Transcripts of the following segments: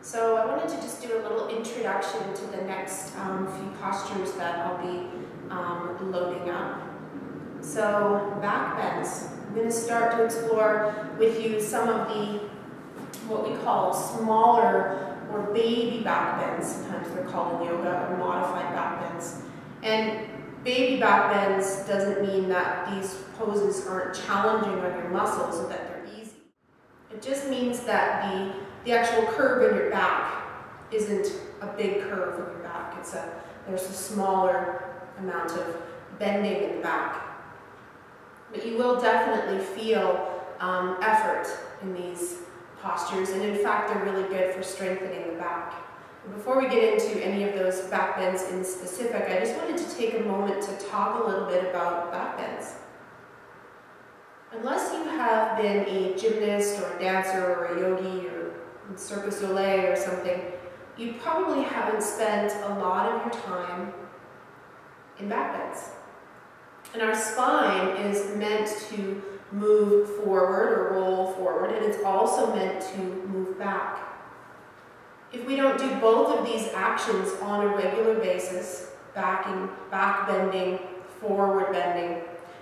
So I wanted to just do a little introduction to the next few postures that I'll be loading up. So back bends. I'm going to start to explore with you some of the what we call smaller or baby back bends. Sometimes they're called in yoga, or modified back bends. And baby back bends doesn't mean that these poses aren't challenging on your muscles or that they're easy. It just means that the actual curve in your back isn't a big curve in your back. There's a smaller amount of bending in the back. But you will definitely feel effort in these postures, and in fact they're really good for strengthening the back. And before we get into any of those back bends in specific, I just wanted to take a moment to talk a little bit about back bends. Unless you have been a gymnast or a dancer or a yogi or in Cirque du Soleil or something, you probably haven't spent a lot of your time in back bends. And our spine is meant to move forward or roll forward, and it's also meant to move back. If we don't do both of these actions on a regular basis, back bending, forward bending,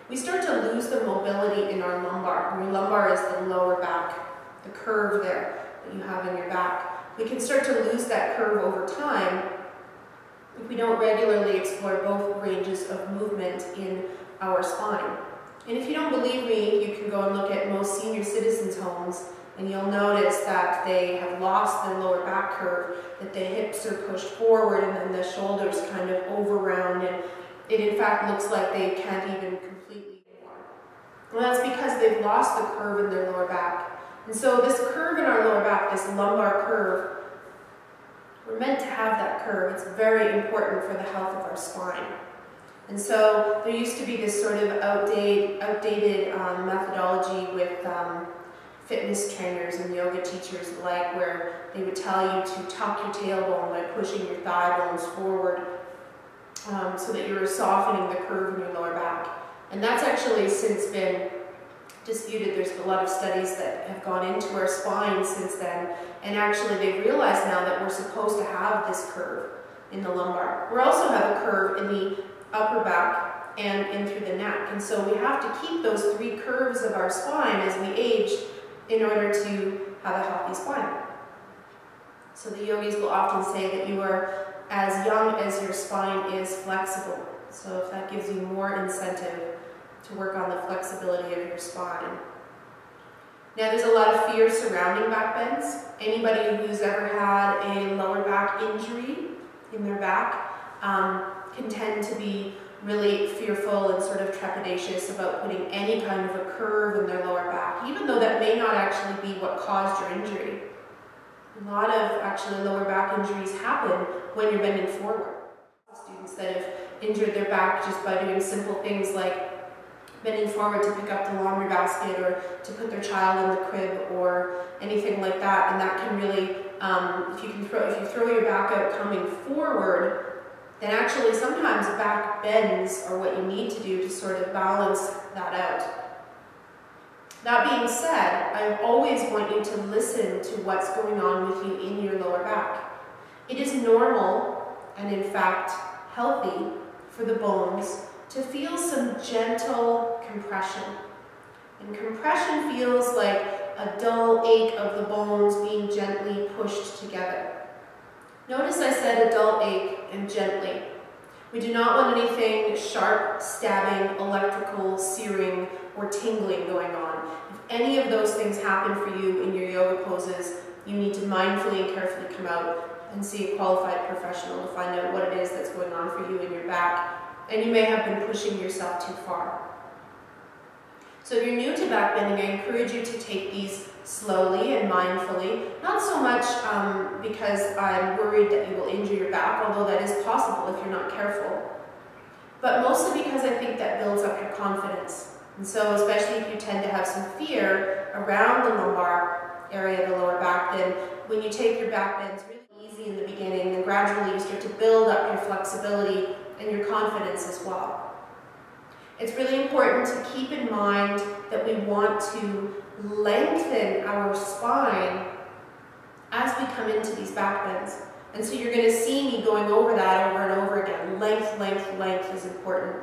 we start to lose the mobility in our lumbar. Your lumbar is the lower back, the curve there that you have in your back. We can start to lose that curve over time if we don't regularly explore both ranges of movement in our spine. And if you don't believe me, you can go and look at most senior citizens' homes, and you'll notice that they have lost their lower back curve, that the hips are pushed forward and then the shoulders kind of over round, and it in fact looks like they can't even completely anymore. Well, that's because they've lost the curve in their lower back. And so this curve in our lower back, this lumbar curve, we're meant to have that curve. It's very important for the health of our spine. And so there used to be this sort of outdated methodology with fitness trainers and yoga teachers alike, where they would tell you to tuck your tailbone by pushing your thigh bones forward so that you're softening the curve in your lower back. And that's actually since been disputed. There's a lot of studies that have gone into our spine since then, and actually they've realized now that we're supposed to have this curve in the lumbar. We also have a curve in the upper back and in through the neck, and so we have to keep those three curves of our spine as we age in order to have a healthy spine. So the yogis will often say that you are as young as your spine is flexible. So if that gives you more incentive to work on the flexibility of your spine. Now there's a lot of fear surrounding back bends. Anybody who's ever had a lower back injury in their back can tend to be really fearful and sort of trepidatious about putting any kind of a curve in their lower back, even though that may not actually be what caused your injury. A lot of actually lower back injuries happen when you're bending forward. Students that have injured their back just by doing simple things like bending forward to pick up the laundry basket or to put their child in the crib or anything like that, and that can really, if you throw your back out coming forward, then actually sometimes back bends are what you need to do to sort of balance that out. That being said, I always want you to listen to what's going on with you in your lower back. It is normal and in fact healthy for the bones to feel some gentle compression. And compression feels like a dull ache of the bones being gently pushed together. Notice I said a dull ache and gently. We do not want anything sharp, stabbing, electrical, searing, or tingling going on. If any of those things happen for you in your yoga poses, you need to mindfully and carefully come out and see a qualified professional to find out what it is that's going on for you in your back. And you may have been pushing yourself too far. So if you're new to back bending, I encourage you to take these slowly and mindfully, not so much because I'm worried that you will injure your back, although that is possible if you're not careful, but mostly because I think that builds up your confidence. And so especially if you tend to have some fear around the lumbar area of the lower back, then when you take your back bends really easy in the beginning, then gradually you start to build up your flexibility and your confidence as well. It's really important to keep in mind that we want to lengthen our spine as we come into these back bends. And so you're going to see me going over that over and over again. Length, length, length is important.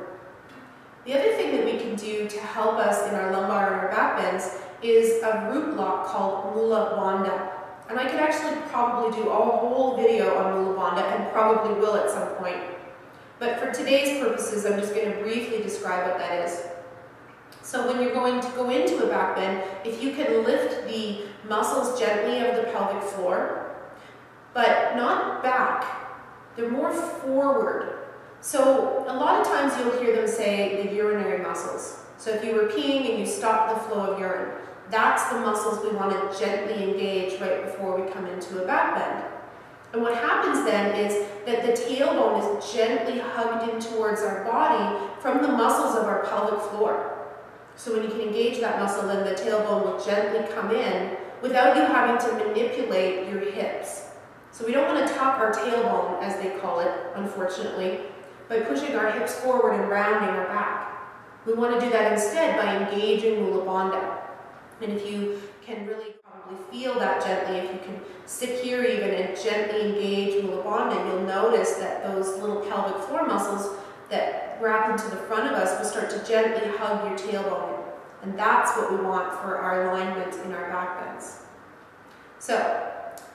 The other thing that we can do to help us in our lumbar and our back bends is a root block called Mula Bandha. And I could actually probably do a whole video on Mula Bandha, and probably will at some point. But for today's purposes, I'm just going to briefly describe what that is. So when you're going to go into a back bend, if you can lift the muscles gently of the pelvic floor, but not back, they're more forward. So a lot of times you'll hear them say the urinary muscles. So if you were peeing and you stopped the flow of urine, that's the muscles we want to gently engage right before we come into a back bend. And what happens then is that the tailbone is gently hugged in towards our body from the muscles of our pelvic floor. So when you can engage that muscle, then the tailbone will gently come in without you having to manipulate your hips. So we don't want to tuck our tailbone, as they call it, unfortunately, by pushing our hips forward and rounding our back. We want to do that instead by engaging Mula Bandha. And if you can really probably feel that gently, if you can sit here even and gently engage Mula Bandha, you'll notice that those little pelvic floor muscles that wrap into the front of us will start to gently hug your tailbone. And that's what we want for our alignment in our back bends. So,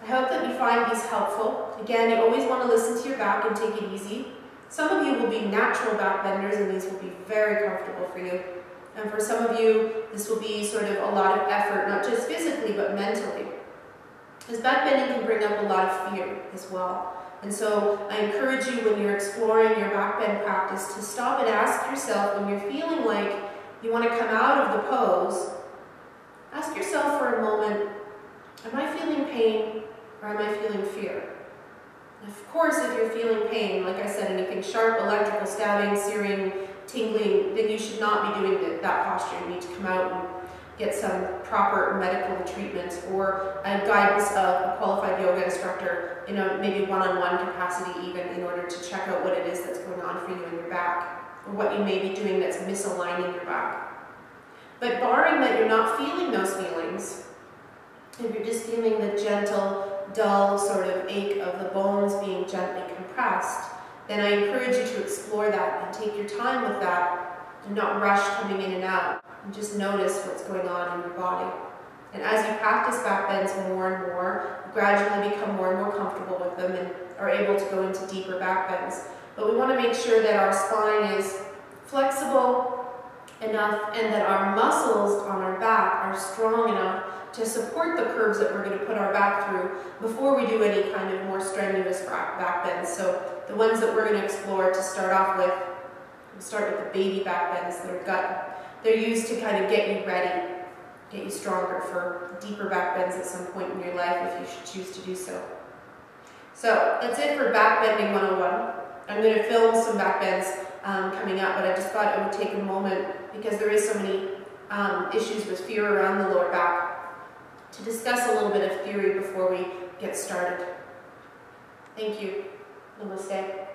I hope that you find these helpful. Again, you always want to listen to your back and take it easy. Some of you will be natural back benders, and these will be very comfortable for you. And for some of you, this will be sort of a lot of effort, not just physically, but mentally. Because back bending can bring up a lot of fear as well. And so I encourage you, when you're exploring your back bend practice, to stop and ask yourself, when you're feeling like you want to come out of the pose, ask yourself for a moment, am I feeling pain or am I feeling fear? Of course, if you're feeling pain, like I said, anything sharp, electrical, stabbing, searing, tingling, then you should not be doing that posture. You need to come out and get some proper medical treatment or a guidance of a qualified yoga instructor in a maybe one-on-one capacity even, in order to check out what it is that's going on for you in your back, or what you may be doing that's misaligning your back. But barring that you're not feeling those feelings, if you're just feeling the gentle, dull sort of ache of the bones being gently compressed, then I encourage you to explore that and take your time with that, and not rush coming in and out, and just notice what's going on in your body. And as you practice back bends more and more, you gradually become more and more comfortable with them and are able to go into deeper back bends. But we want to make sure that our spine is flexible enough and that our muscles on our back are strong enough to support the curves that we're going to put our back through before we do any kind of more strenuous back bends. So the ones that we're going to explore to start off with, we'll start with the baby back bends. They're used to kind of get you ready, get you stronger for deeper back bends at some point in your life if you should choose to do so. So that's it for back bending 101. I'm going to film some back bends coming up, but I just thought I would take a moment, because there is so many issues with fear around the lower back, to discuss a little bit of theory before we get started. Thank you. Namaste.